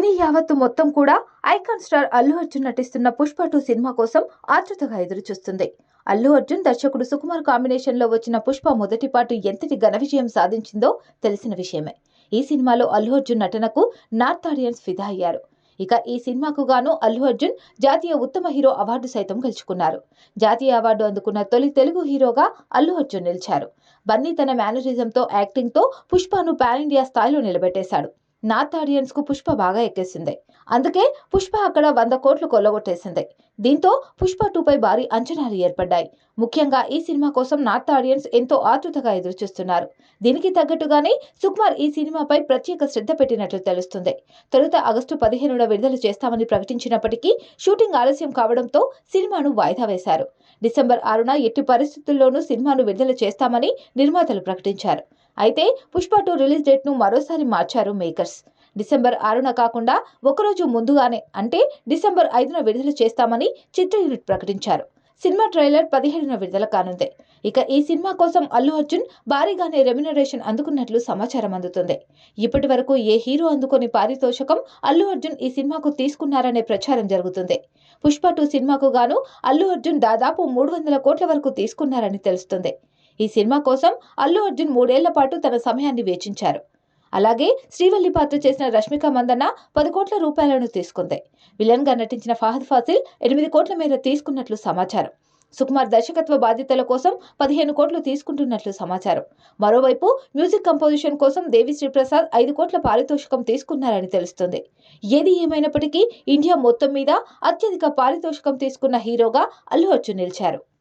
సినీ యావత్తు మొత్తం కూడా ఐకాన్ స్టార్ అల్లు అర్జున్ నటిస్తున్న పుష్ప 2 సినిమా కోసం ఆతృతగా ఎదురుచూస్తుంది. అల్లు అర్జున్ దర్శకుడు సుకుమార్ కాంబినేషన్ లో వచ్చిన పుష్ప మొదటి పార్ట్ ఎంతటి ఘన విజయం సాధించిందో తెలిసిన విషయమే. ఈ సినిమాలో అల్లు అర్జున్ నటనకు నార్త్ ఆడియన్స్ ఫిదా అయ్యారు. ఇక ఈ సినిమాకు గాను అల్లు అర్జున్ జాతీయ ఉత్తమ హీరో అవార్డు సైతం గెలుచుకున్నారు. జాతీయ అవార్డు అందుకున్న తొలి తెలుగు హీరోగా అల్లు అర్జున్ నిలిచారు. బన్నీ తన మేనరిజంతో యాక్టింగ్తో పుష్పను పాన్ ఇండియా స్థాయిలో నిలబెట్టేశాడు. నార్త్ ఆడియన్స్ కు పుష్ప బాగా ఎక్కేసింది. అందుకే పుష్ప అక్కడ 100 కోట్లు కొల్లగొట్టేసింది. దీంతో పుష్ప 2 పై భారీ అంచనాలు ఏర్పడ్డాయి. ముఖ్యంగా ఈ సినిమా కోసం నార్త్ ఆడియన్స్ ఎంతో ఆతృతగా ఎదురుచూస్తున్నారు. దీనికి తగ్గట్టుగానే సుకుమార్ ఈ సినిమాపై ప్రత్యేక శ్రద్ధ పెట్టినట్లు తెలుస్తుంది. తొలుత ఆగస్టు 15న విడుదల చేస్తామని ప్రకటించినప్పటికీ షూటింగ్ ఆలస్యం కావడంతో సినిమాను వాయిదా వేశారు. డిసెంబర్ 6న ఎట్టి పరిస్థితుల్లోనూ సినిమాను విడుదల చేస్తామని నిర్మాతలు ప్రకటించారు. అయితే పుష్ప 2 రిలీజ్ డేట్ ను మరోసారి మార్చారు మేకర్స్. డిసెంబర్ 6న కాకుండా ఒకరోజు ముందుగానే అంటే డిసెంబర్ 5న విడుదల చేస్తామని చిత్ర యూనిట్ ప్రకటించారు. సినిమా ట్రైలర్ 17న విడుదల కానుంది. ఇక ఈ సినిమా కోసం అల్లు అర్జున్ భారీగానే రెమ్యునరేషన్ అందుకున్నట్లు సమాచారం అందుతుంది. ఇప్పటి వరకు ఏ హీరో అందుకొని పారితోషికం అల్లు అర్జున్ ఈ సినిమాకు తీసుకున్నారనే ప్రచారం జరుగుతుంది. పుష్ప 2 సినిమాకు గాను అల్లు అర్జున్ దాదాపు 300 కోట్ల వరకు తీసుకున్నారని తెలుస్తుంది. ఈ సినిమా కోసం అల్లు అర్జున్ 3 ఏళ్ల పాటు తన సమయాన్ని వెచ్చించారు. అలాగే శ్రీవల్లి పాత్ర చేసిన రష్మిక మందన్న 10 కోట్ల రూపాయలను తీసుకుంది. విలన్ గా నటించిన ఫహద్ ఫాసిల్ 8 కోట్ల మేర తీసుకున్నట్లు సమాచారం. సుకుమార్ దర్శకత్వ బాధ్యతల కోసం 15 కోట్లు తీసుకుంటున్నట్లు సమాచారం. మరోవైపు మ్యూజిక్ కంపోజిషన్ కోసం దేవిశ్రీ ప్రసాద్ 5 కోట్ల పారితోషికం తీసుకున్నారని తెలుస్తుంది. ఏది ఏమైనప్పటికీ ఇండియా మొత్తం మీద అత్యధిక పారితోషికం తీసుకున్న హీరోగా అల్లు అర్జున్ నిలిచారు.